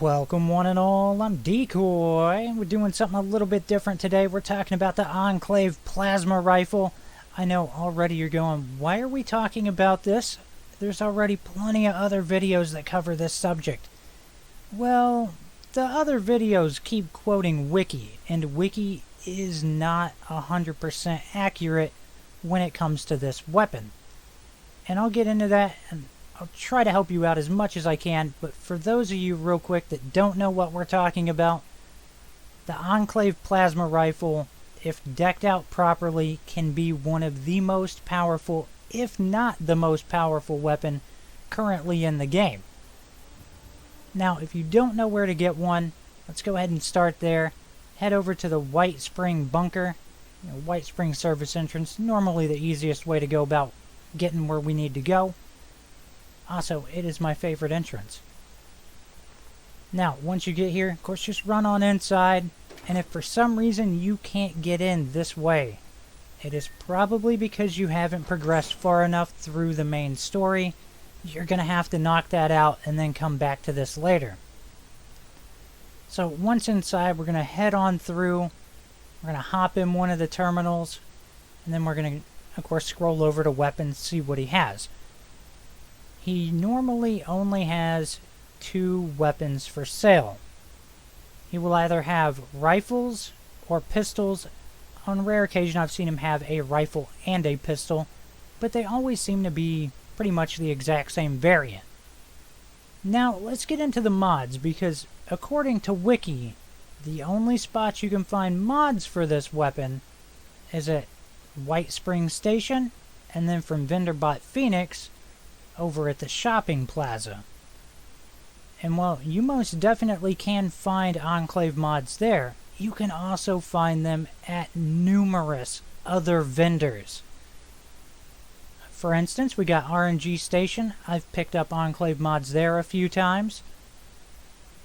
Welcome one and all, I'm Decoy. We're doing something a little bit different today. We're talking about the Enclave Plasma Rifle. I know already you're going, why are we talking about this? There's already plenty of other videos that cover this subject. Well, the other videos keep quoting Wiki, and Wiki is not 100% accurate when it comes to this weapon. And I'll get into that, and I'll try to help you out as much as I can, but for those of you real quick that don't know what we're talking about, the Enclave Plasma Rifle, if decked out properly, can be one of the most powerful, if not the most powerful weapon currently in the game. Now, if you don't know where to get one, let's go ahead and start there. Head over to the White Spring Bunker, White Spring Service Entrance, normally the easiest way to go about getting where we need to go. Also, it is my favorite entrance. Now, once you get here, of course, just run on inside, and if for some reason you can't get in this way, it is probably because you haven't progressed far enough through the main story. You're going to have to knock that out and then come back to this later. So, once inside, we're going to head on through. We're going to hop in one of the terminals, and then we're going to, of course, scroll over to weapons, see what he has. He normally only has 2 weapons for sale. He will either have rifles or pistols. On rare occasion I've seen him have a rifle and a pistol, but they always seem to be pretty much the exact same variant. Now let's get into the mods, because according to Wiki, the only spot you can find mods for this weapon is at White Spring Station, and then from VendorBot Phoenix over at the shopping plaza. And while you most definitely can find Enclave mods there, you can also find them at numerous other vendors. For instance, we got RNG Station. I've picked up Enclave mods there a few times,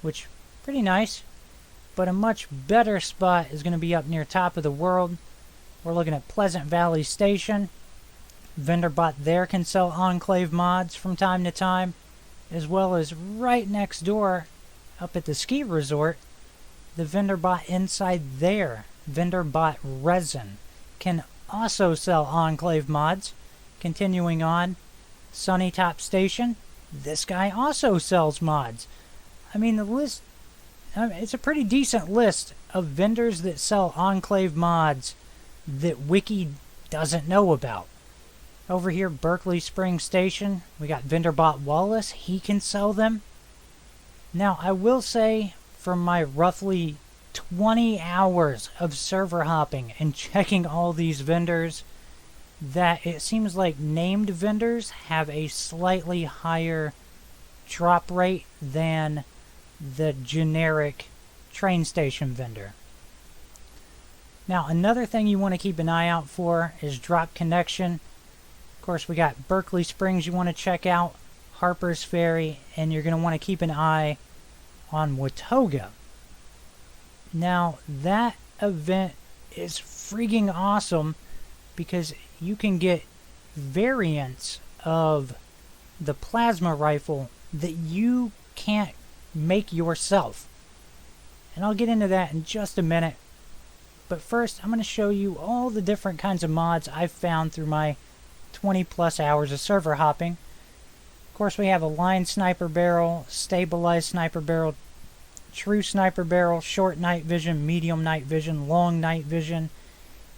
which pretty nice. But a much better spot is going to be up near Top of the World. We're looking at Pleasant Valley Station. VendorBot there can sell Enclave mods from time to time, as well as right next door up at the ski resort, the VendorBot inside there, VendorBot Resin, can also sell Enclave mods. Continuing on, Sunny Top Station, this guy also sells mods. I mean, the list, it's a pretty decent list of vendors that sell Enclave mods that Wiki doesn't know about. Over here, Berkeley Spring Station, we got VendorBot Wallace. He can sell them. Now, I will say, from my roughly 20 hours of server hopping and checking all these vendors, that it seems like named vendors have a slightly higher drop rate than the generic train station vendor. Now, another thing you want to keep an eye out for is drop connection. Of course, we got Berkeley Springs you want to check out, Harper's Ferry, and you're going to want to keep an eye on Watoga. Now, that event is freaking awesome because you can get variants of the plasma rifle that you can't make yourself. And I'll get into that in just a minute. But first, I'm going to show you all the different kinds of mods I've found through my 20 plus hours of server hopping. Of course, we have a line sniper barrel, stabilized sniper barrel, true sniper barrel, short night vision, medium night vision, long night vision,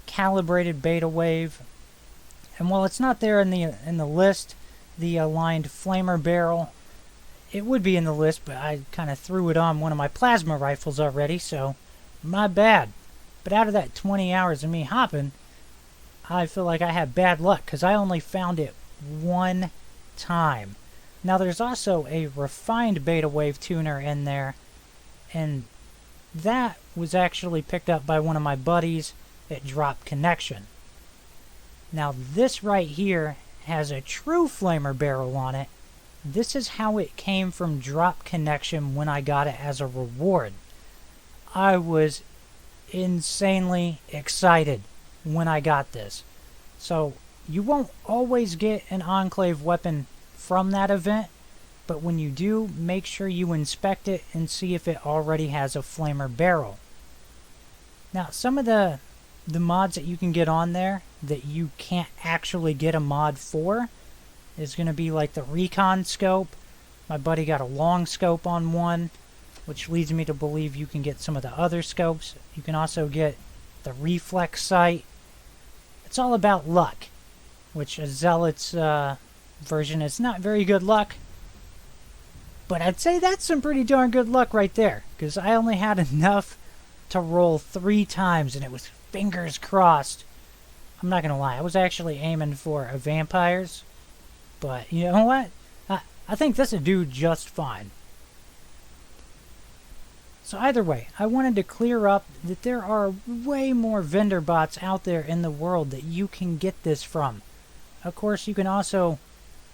calibrated beta wave. And while it's not there in the list, the aligned flamer barrel, it would be in the list, but I kind of threw it on one of my plasma rifles already, so my bad. But out of that 20 hours of me hopping, I feel like I had bad luck because I only found it one time. Now there's also a refined beta wave tuner in there, and that was actually picked up by one of my buddies at Drop Connection. Now this right here has a true flamer barrel on it. This is how it came from Drop Connection when I got it as a reward. I was insanely excited when I got this. So you won't always get an Enclave weapon from that event, but when you do, make sure you inspect it and see if it already has a flamer barrel. Now, some of the mods that you can get on there that you can't actually get a mod for is going to be like the recon scope. My buddy got a long scope on one, which leads me to believe you can get some of the other scopes. You can also get the reflex sight. It's all about luck, which a Zealot's version is not very good luck. But I'd say that's some pretty darn good luck right there, because I only had enough to roll 3 times, and it was fingers crossed. I'm not gonna lie, I was actually aiming for a vampires, but you know what? I think this would do just fine. So either way, I wanted to clear up that there are way more vendor bots out there in the world that you can get this from. Of course, you can also,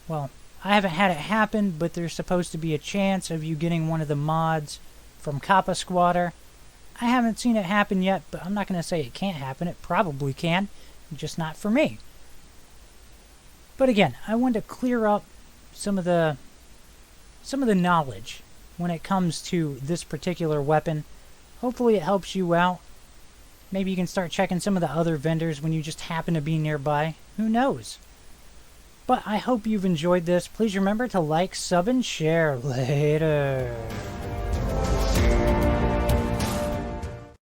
well, I haven't had it happen, but there's supposed to be a chance of you getting one of the mods from Kappa Squatter. I haven't seen it happen yet, but I'm not going to say it can't happen. It probably can, just not for me. But again, I wanted to clear up some of the knowledge when it comes to this particular weapon. Hopefully it helps you out. Maybe you can start checking some of the other vendors when you just happen to be nearby. Who knows? But I hope you've enjoyed this. Please remember to like, sub, and share. Later.